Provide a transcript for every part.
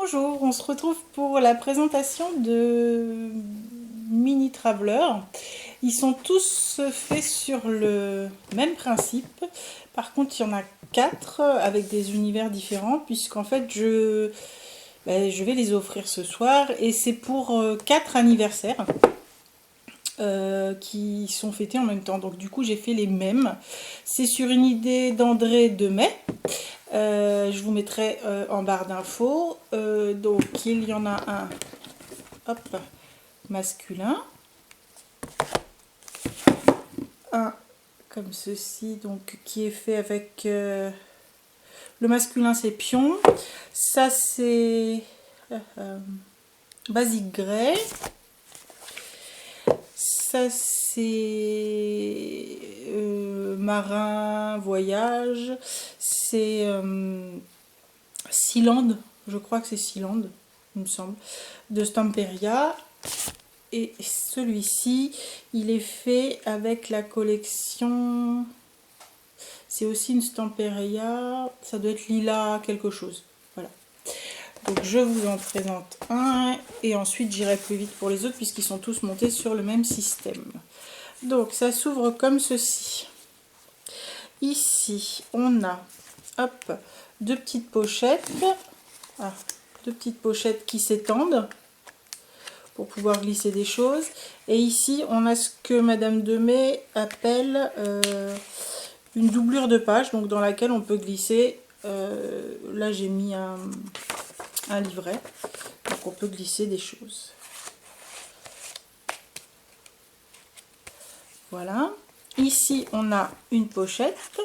Bonjour, on se retrouve pour la présentation de Mini Traveler. Ils sont tous faits sur le même principe. Par contre, il y en a 4 avec des univers différents puisqu'en fait, je vais les offrir ce soir et c'est pour 4 anniversaires qui sont fêtés en même temps. Donc du coup, j'ai fait les mêmes. C'est sur une idée d'André Demet. Je vous mettrai en barre d'infos. Donc il y en a un, hop, masculin, un comme ceci, donc qui est fait avec le masculin, c'est Pion, ça c'est Basic Grey, ça c'est Marin Voyage, c'est Sealand, je crois que c'est Sealand, il me semble, de Stamperia. Et celui-ci, il est fait avec la collection, c'est aussi une Stamperia, ça doit être Lila quelque chose. Voilà. Donc je vous en présente un et ensuite j'irai plus vite pour les autres puisqu'ils sont tous montés sur le même système. Donc ça s'ouvre comme ceci. Ici, on a, hop, deux petites pochettes. Deux petites pochettes qui s'étendent pour pouvoir glisser des choses. Et ici, on a ce que Madame Demet appelle une doublure de page, donc dans laquelle on peut glisser. Là, j'ai mis un livret, donc on peut glisser des choses. Voilà. Ici, on a une pochette.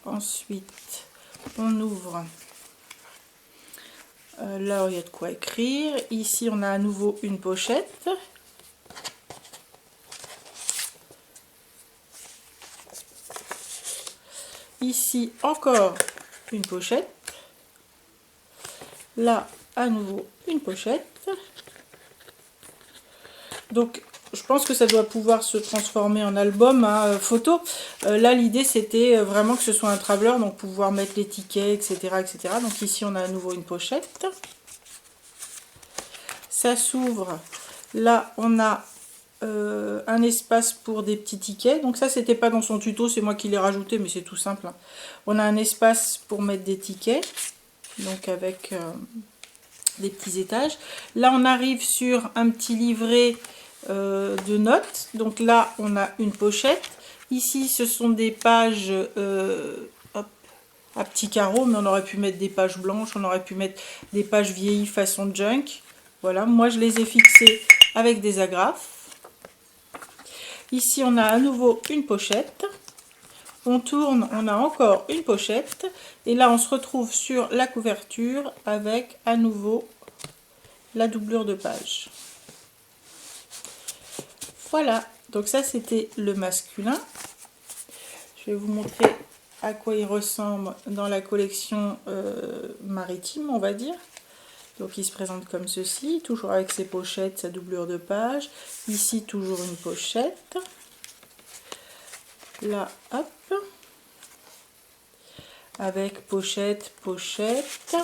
Ensuite, on ouvre. Là, il y a de quoi écrire. Ici, on a à nouveau une pochette. Ici, encore une pochette. Là, à nouveau une pochette. Donc, je pense que ça doit pouvoir se transformer en album, hein, photo. Là, l'idée, c'était vraiment que ce soit un traveler, donc pouvoir mettre les tickets, etc., etc. Donc ici, on a à nouveau une pochette. Ça s'ouvre. Là, on a un espace pour des petits tickets. Donc ça, c'était pas dans son tuto, c'est moi qui l'ai rajouté, mais c'est tout simple, hein. On a un espace pour mettre des tickets, donc avec des petits étages. Là, on arrive sur un petit livret de notes. Donc là, on a une pochette. Ici, ce sont des pages hop, à petits carreaux, mais on aurait pu mettre des pages blanches, on aurait pu mettre des pages vieillies façon junk. Voilà, moi je les ai fixées avec des agrafes. Ici, on a à nouveau une pochette. On tourne, on a encore une pochette. Et là, on se retrouve sur la couverture avec à nouveau la doublure de page. Voilà, donc ça c'était le masculin. Je vais vous montrer à quoi il ressemble dans la collection maritime, on va dire. Donc il se présente comme ceci, toujours avec ses pochettes, sa doublure de page. Ici toujours une pochette. Là, hop. Avec pochette, pochette.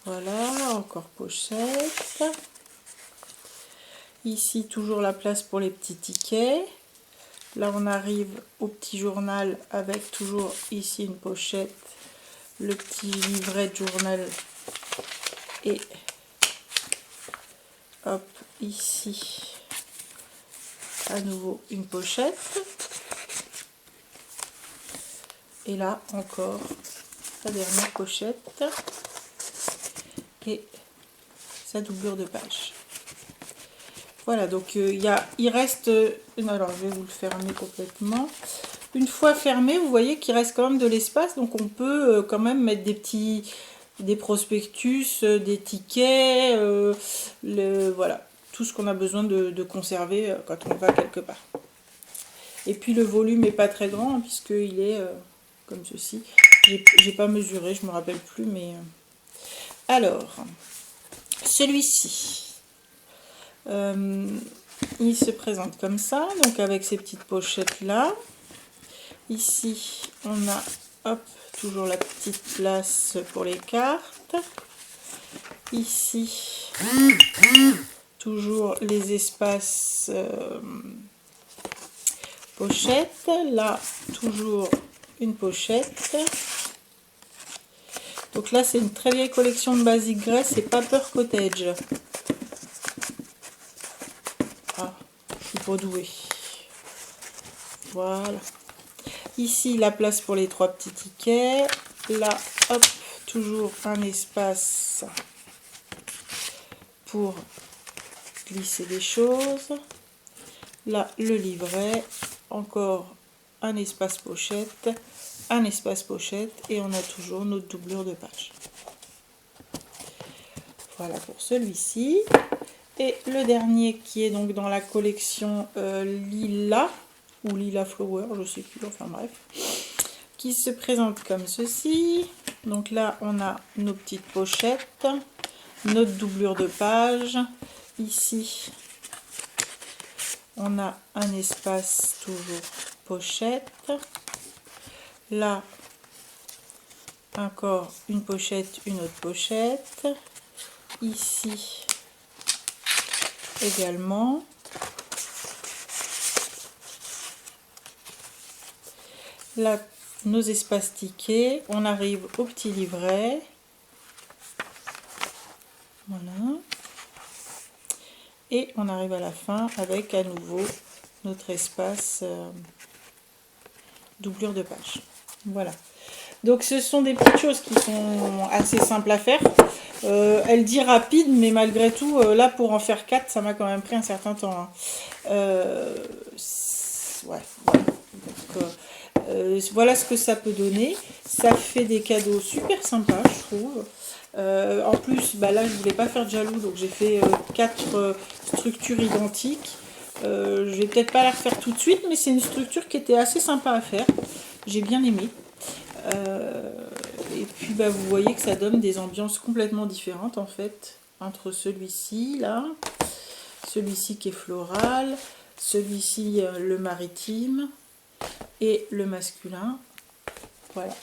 Voilà, encore pochette. Ici, toujours la place pour les petits tickets. Là, on arrive au petit journal avec toujours ici une pochette, le petit livret de journal et hop, ici, à nouveau une pochette. Et là, encore la dernière pochette et sa doublure de page. Voilà, donc il reste, alors je vais vous le fermer complètement. Une fois fermé, vous voyez qu'il reste quand même de l'espace, donc on peut quand même mettre des prospectus, des tickets, voilà, tout ce qu'on a besoin de conserver quand on va quelque part. Et puis le volume n'est pas très grand, hein, puisqu'il est comme ceci. J'ai pas mesuré, je me rappelle plus, mais... Alors, celui-ci... il se présente comme ça, donc avec ces petites pochettes là. Ici, on a, hop, toujours la petite place pour les cartes. Ici, toujours les espaces pochette. Là, toujours une pochette. Donc là, c'est une très vieille collection de Basic Grey, c'est Paper Cottage. Ah, je suis pas douée. Voilà. Ici, la place pour les 3 petits tickets. Là, hop, toujours un espace pour glisser des choses. Là, le livret. Encore un espace pochette. Un espace pochette. Et on a toujours notre doublure de page. Voilà pour celui-ci. Et le dernier qui est donc dans la collection Lila. Ou Lila Flower, je sais plus, enfin bref, qui se présente comme ceci. Donc là, on a nos petites pochettes, notre doublure de page. Ici, on a un espace toujours pochette. Là, encore une pochette, une autre pochette. Ici, également. Là, nos espaces tickets, on arrive au petit livret. Voilà. Et on arrive à la fin avec à nouveau notre espace doublure de page. Voilà. Donc ce sont des petites choses qui sont assez simples à faire. Elle dit rapide, mais malgré tout, là pour en faire 4, ça m'a quand même pris un certain temps. Hein. Ouais, voilà. Donc, voilà ce que ça peut donner. Ça fait des cadeaux super sympas, je trouve. En plus, bah là, je voulais pas faire de jaloux, donc j'ai fait 4 structures identiques. Je vais peut-être pas la refaire tout de suite, mais c'est une structure qui était assez sympa à faire. J'ai bien aimé. Et puis, bah, vous voyez que ça donne des ambiances complètement différentes, en fait, entre celui-ci, là, celui-ci qui est floral, celui-ci, le maritime, et le masculin. Voilà.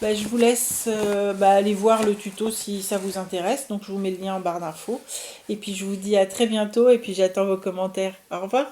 Bah, je vous laisse aller voir le tuto si ça vous intéresse. Donc je vous mets le lien en barre d'infos. Et puis je vous dis à très bientôt et puis j'attends vos commentaires. Au revoir.